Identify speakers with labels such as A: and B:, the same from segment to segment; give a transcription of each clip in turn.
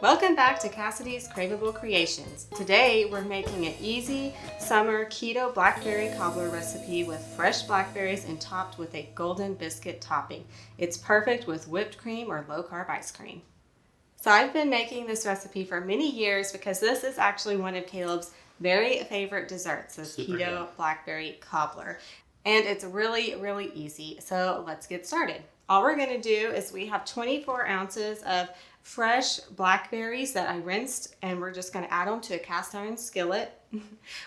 A: Welcome back to Cassidys Craveable Creations. Today we're making an easy summer keto blackberry cobbler recipe with fresh blackberries and topped with a golden biscuit topping. It's perfect with whipped cream or low-carb ice cream. So I've been making this recipe for many years because this is actually one of Caleb's very favorite desserts, this Keto Blackberry Cobbler. And it's really, really easy. So let's get started. All we're going to do is we have 24 ounces of fresh blackberries that I rinsed, and we're just going to add them to a cast iron skillet.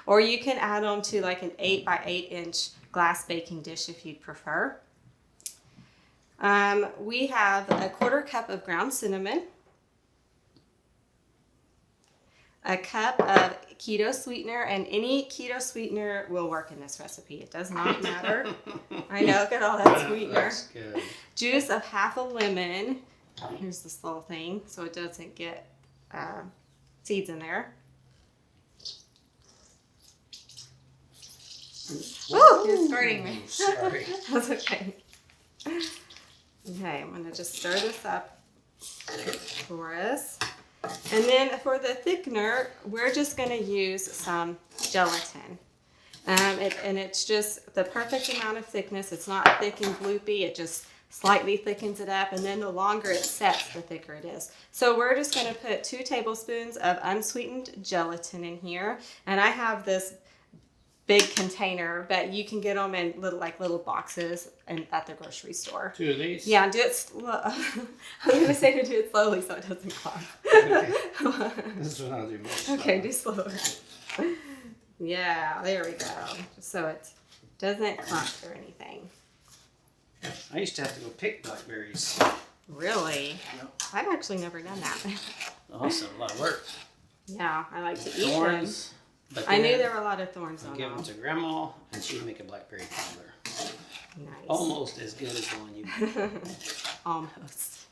A: Or you can add them to like an 8 by 8 inch glass baking dish if you'd prefer. We have a 1/4 cup of ground cinnamon, a cup of keto sweetener, and any keto sweetener will work in this recipe. It does not matter. I know, look at all that sweetener.
B: That's good.
A: Juice of half a lemon. Here's this little thing so it doesn't get seeds in there. Oh, you're starting me.
B: Sorry.
A: That's okay. Okay, I'm going to just stir this up for us. And then for the thickener, we're just going to use some gelatin. And it's just the perfect amount of thickness. It's not thick and gloopy. It just slightly thickens it up. And then the longer it sets, the thicker it is. So we're just going to put 2 tablespoons of unsweetened gelatin in here. And I have this big container, but you can get them in little boxes and at the grocery store.
B: 2 of these?
A: Yeah, do it slow. I was going to say to do it slowly so it doesn't clog.
B: Okay. This is what I'll do most.
A: Okay, do slower. Yeah, there we go. Just so it doesn't clump or anything.
B: I used to have to go pick blackberries.
A: Really?
B: Yep.
A: I've actually never done that.
B: Also, a lot of work.
A: Yeah, I like to eat
B: Thorns.
A: them.
B: But
A: I knew there were a lot of thorns
B: I'd
A: on
B: give
A: them.
B: them to Grandma, and she'd make a blackberry cobbler.
A: Nice.
B: Almost as good as the one you made.
A: Almost.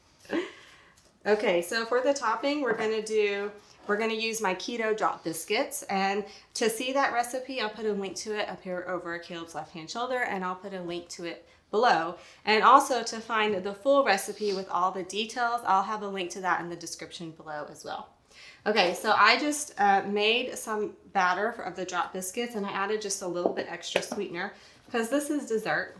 A: Okay, so for the topping, we're gonna use my keto drop biscuits. And to see that recipe, I'll put a link to it up here over Caleb's left-hand shoulder, and I'll put a link to it below. And also to find the full recipe with all the details, I'll have a link to that in the description below as well. Okay, so I just made some batter of the drop biscuits, and I added just a little bit extra sweetener because this is dessert.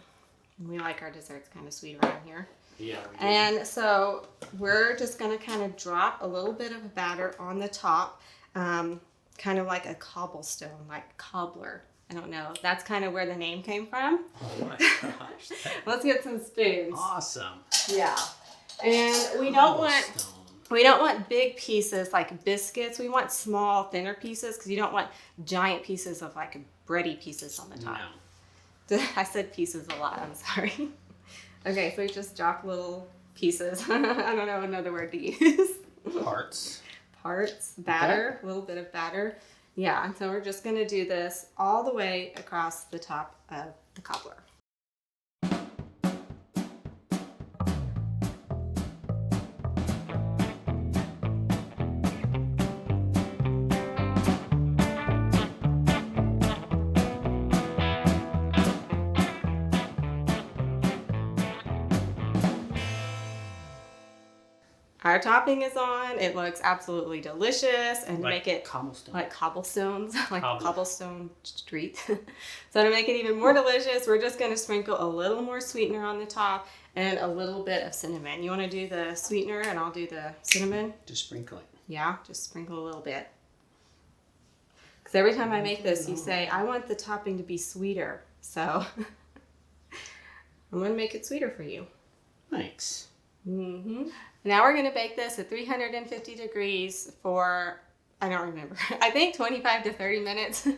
A: We like our desserts kind of sweet around here.
B: Yeah, we do.
A: And so we're just going to kind of drop a little bit of batter on the top, kind of like a cobblestone, like cobbler. I don't know. That's kind of where the name came from.
B: Oh my gosh.
A: Let's get some spoons.
B: Awesome.
A: Yeah. And we don't want big pieces like biscuits. We want small, thinner pieces because you don't want giant pieces of like bready pieces on the top.
B: No.
A: I said pieces a lot. I'm sorry. Okay, so we just drop little pieces. I don't know another word to use.
B: Parts.
A: Batter, a little bit of batter. Yeah, and so we're just going to do this all the way across the top of the cobbler. Our topping is on. It looks absolutely delicious, and
B: Like
A: make it
B: cobblestone.
A: like cobblestones, like
B: Cobbler.
A: cobblestone street. So to make it even more delicious, we're just going to sprinkle a little more sweetener on the top and a little bit of cinnamon. You want to do the sweetener and I'll do the cinnamon?
B: Just sprinkle it.
A: Yeah, just sprinkle a little bit. Because every time I make this, you say, I want the topping to be sweeter. So I'm going to make it sweeter for you.
B: Thanks.
A: Mm-hmm. Now we're going to bake this at 350 degrees for, I don't remember, I think 25 to 30 minutes.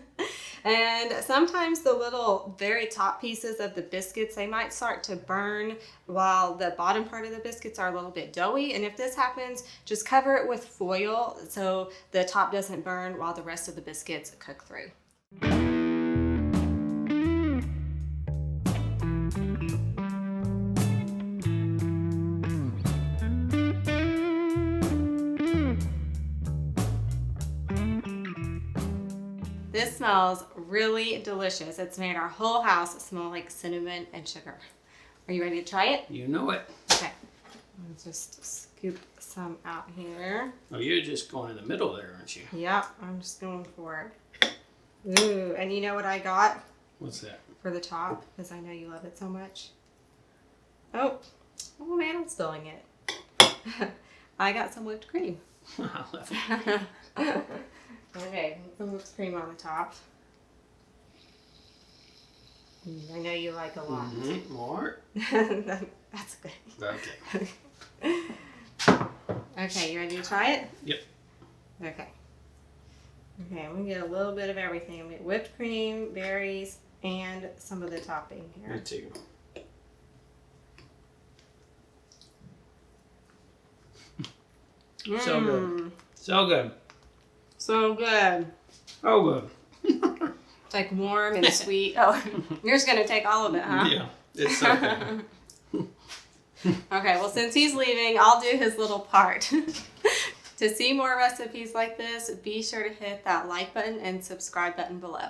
A: And sometimes the little very top pieces of the biscuits, they might start to burn while the bottom part of the biscuits are a little bit doughy. And if this happens, just cover it with foil so the top doesn't burn while the rest of the biscuits cook through. This smells really delicious. It's made our whole house smell like cinnamon and sugar. Are you ready to try it?
B: You know it.
A: Okay. Let's just scoop scoop some out here.
B: Oh, you're just going in the middle there, aren't you?
A: Yep, I'm just going for it. Ooh, and you know what I got?
B: What's that?
A: For the top, because I know you love it so much. Oh man, I'm spilling it. I got some whipped cream. Okay, some whipped cream on the top. I know you like a lot.
B: More?
A: That's good.
B: Okay.
A: Okay, you ready to try it?
B: Yep.
A: Okay. Okay, I'm gonna get a little bit of everything. I'm gonna get whipped cream, berries, and some of the topping here.
B: Me too. So good. So good.
A: So good.
B: Oh, good.
A: It's like warm and sweet. Oh, yours gonna take all of it, huh?
B: Yeah, it's so good.
A: Okay, well, since he's leaving, I'll do his little part. To see more recipes like this, be sure to hit that like button and subscribe button below.